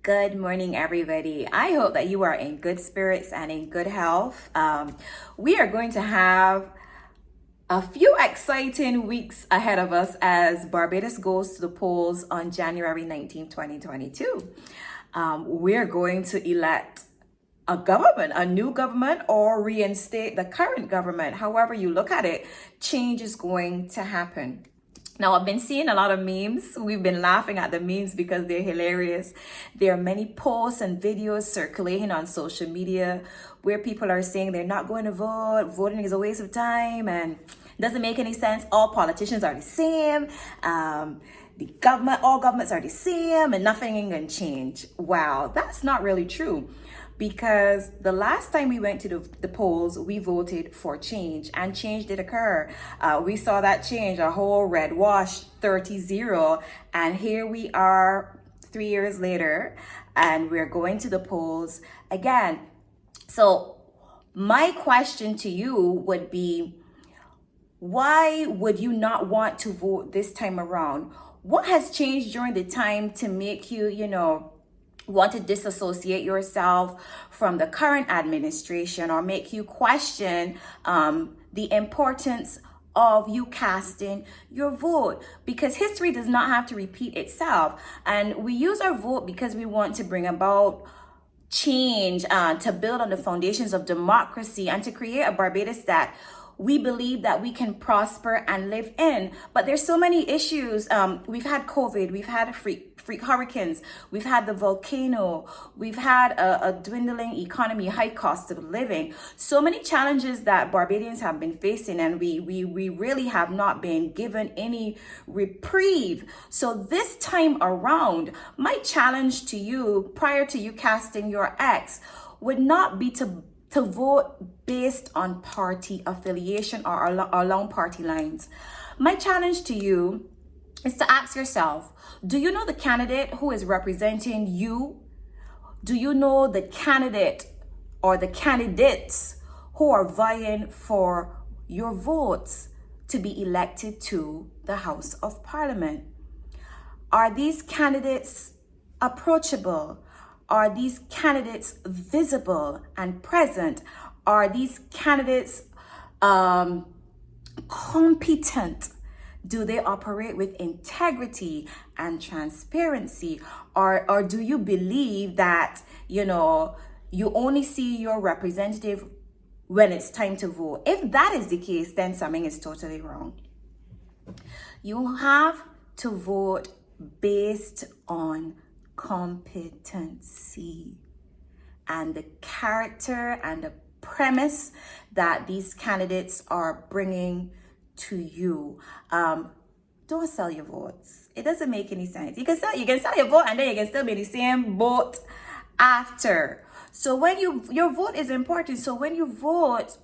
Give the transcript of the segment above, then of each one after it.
Good morning, everybody. I hope that you are in good spirits and in good health. We are going to have a few exciting weeks ahead of us as Barbados goes to the polls on January 19, 2022. We're going to elect a government, a new government, or reinstate the current government. However you look at it, change is going to happen. Now, I've been seeing a lot of memes. We've been laughing at the memes because they're hilarious. There are many posts and videos circulating on social media where people are saying they're not going to vote, voting is a waste of time, and doesn't make any sense. All politicians are the same. All governments are the same, and nothing ain't gonna change. Wow, that's not really true. Because the last time we went to the polls, we voted for change, and change did occur. We saw that change, a whole red wash, 30-0, and here we are 3 years later, and we're going to the polls again. So my question to you would be, why would you not want to vote this time around? What has changed during the time to make you, want to disassociate yourself from the current administration, or make you question the importance of you casting your vote? Because history does not have to repeat itself, and we use our vote because we want to bring about change, to build on the foundations of democracy, and to create a Barbados that we believe that we can prosper and live in. But there's so many issues. We've had COVID, we've had freak hurricanes, we've had the volcano, we've had a dwindling economy, high cost of living. So many challenges that Barbadians have been facing, and we really have not been given any reprieve. So this time around, my challenge to you, prior to you casting your X, would not be to vote based on party affiliation or along party lines. My challenge to you is to ask yourself, do you know the candidate who is representing you? Do you know the candidate or the candidates who are vying for your votes to be elected to the House of Parliament? Are these candidates approachable? Are these candidates visible and present? Are these candidates competent? Do they operate with integrity and transparency? Or do you believe that, you only see your representative when it's time to vote? If that is the case, then something is totally wrong. You have to vote based on competency and the character and the premise that these candidates are bringing to you. Don't sell your votes. It doesn't make any sense. You can sell your vote, and then you can still be the same vote after. So when your vote is important. So when you vote,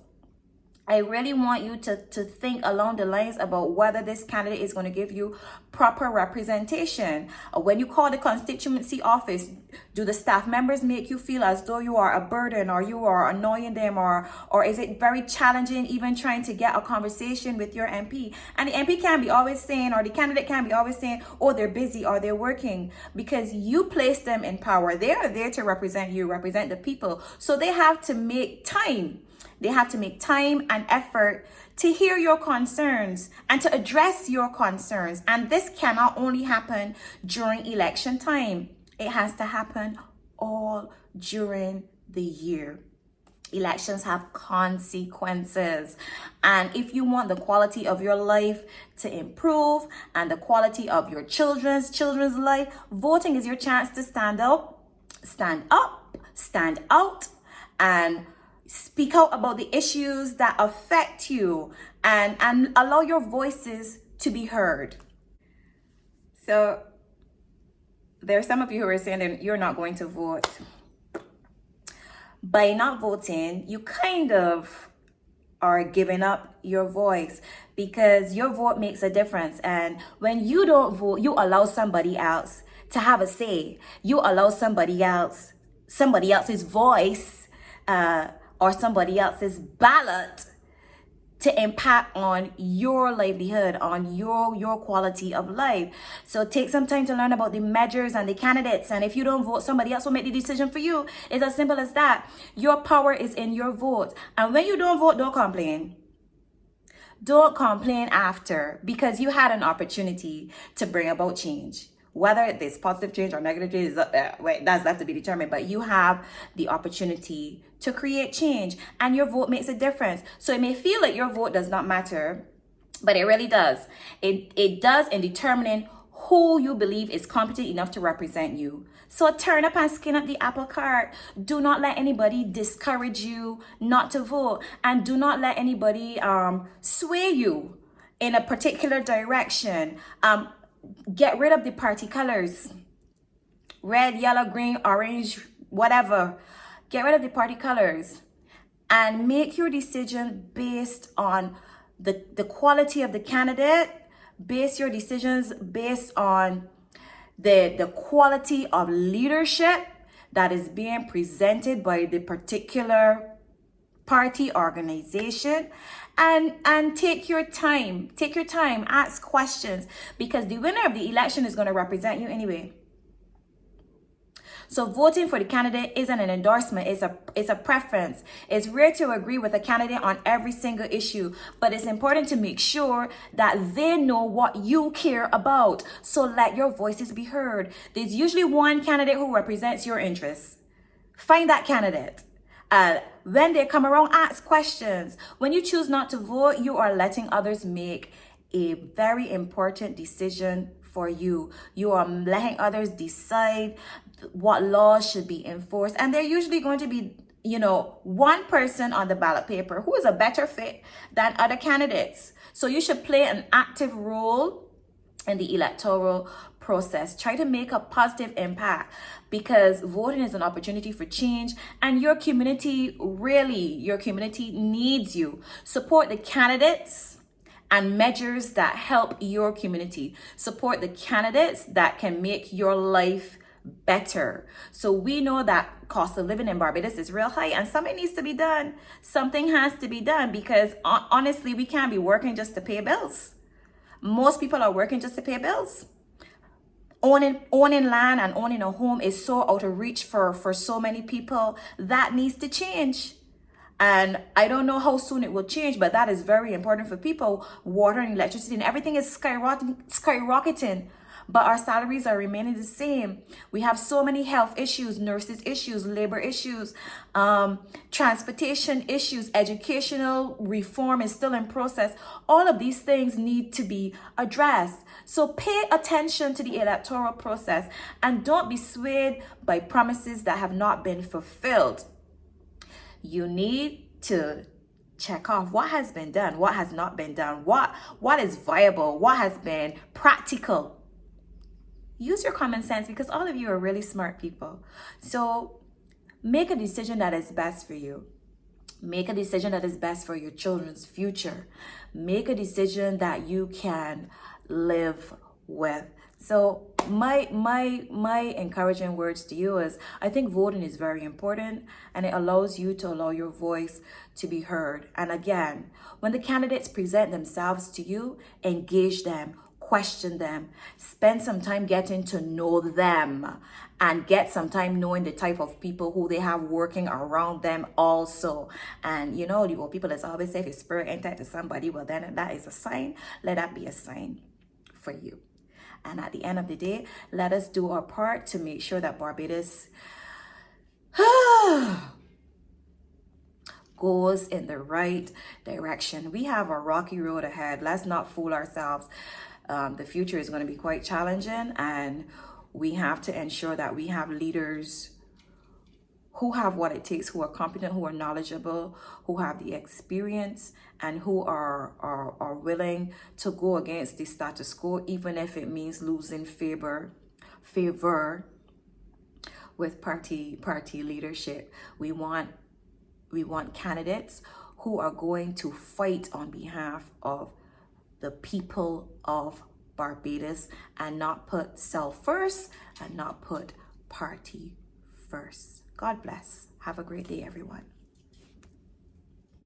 I really want you to think along the lines about whether this candidate is going to give you proper representation. When you call the constituency office, do the staff members make you feel as though you are a burden, or you are annoying them, or is it very challenging even trying to get a conversation with your MP? And the MP can't be always saying, or the candidate can't be always saying, oh, they're busy or they're working, because you place them in power. They are there to represent you, represent the people. So they have to make time. They have to make time and effort to hear your concerns and to address your concerns. And this cannot only happen during election time. It has to happen all during the year. Elections have consequences. And if you want the quality of your life to improve and the quality of your children's life, voting is your chance to stand out, and speak out about the issues that affect you, and allow your voices to be heard. So there are some of you who are saying that you're not going to vote. By not voting, you kind of are giving up your voice, because your vote makes a difference. And when you don't vote, you allow somebody else to have a say. You allow somebody else's voice, or somebody else's ballot to impact on your livelihood, on your quality of life. So take some time to learn about the measures and the candidates. And if you don't vote, somebody else will make the decision for you. It's as simple as that. Your power is in your vote. And when you don't vote, don't complain. Don't complain after, because you had an opportunity to bring about change. Whether there's positive change or negative change, that's left to be determined. But you have the opportunity to create change, and your vote makes a difference. So it may feel like your vote does not matter, but it really does. It does in determining who you believe is competent enough to represent you. So turn up and skin up the apple cart. Do not let anybody discourage you not to vote, and do not let anybody sway you in a particular direction. Get rid of the party colors. Red, yellow, green, orange, whatever. Get rid of the party colors and make your decision based on the quality of the candidate. Base your decisions based on the quality of leadership that is being presented by the particular party organization, and take your time, ask questions, because the winner of the election is going to represent you anyway. So voting for the candidate isn't an endorsement, it's a preference. It's rare to agree with a candidate on every single issue, but it's important to make sure that they know what you care about. So let your voices be heard. There's usually one candidate who represents your interests. Find that candidate. When they come around, ask questions. When you choose not to vote, you are letting others make a very important decision for you. You are letting others decide what laws should be enforced. And they're usually going to be, one person on the ballot paper who is a better fit than other candidates. So you should play an active role in the electoral process. Try to make a positive impact, because voting is an opportunity for change, and your community needs you. Support the candidates and measures that help your community. Support the candidates that can make your life better. So we know that cost of living in Barbados is real high, and something needs to be done. Something has to be done, because honestly, we can't be working just to pay bills. Most people are working just to pay bills. Owning land and owning a home is so out of reach for so many people. That needs to change. And I don't know how soon it will change, but that is very important for people. Water and electricity and everything is skyrocketing. But our salaries are remaining the same. We have so many health issues, nurses issues, labor issues, transportation issues, educational reform is still in process. All of these things need to be addressed. So pay attention to the electoral process, and don't be swayed by promises that have not been fulfilled. You need to check off what has been done, what has not been done, what is viable, what has been practical. Use your common sense, because all of you are really smart people. So make a decision that is best for you. Make a decision that is best for your children's future. Make a decision that you can live with. So my encouraging words to you is, I think voting is very important, and it allows you to allow your voice to be heard. And again, when the candidates present themselves to you, engage them, question them, spend some time getting to know them, and get some time knowing the type of people who they have working around them also. And the old people that's always say, if your spirit entered to somebody, well then that is a sign. Let that be a sign for you. And at the end of the day, let us do our part to make sure that Barbados goes in the right direction. We have a rocky road ahead. Let's not fool ourselves. The future is going to be quite challenging, and we have to ensure that we have leaders who have what it takes, who are competent, who are knowledgeable, who have the experience, and who are willing to go against the status quo, even if it means losing favor with party leadership. We want candidates who are going to fight on behalf of the people of Barbados, and not put self first and not put party first. God bless. Have a great day, everyone.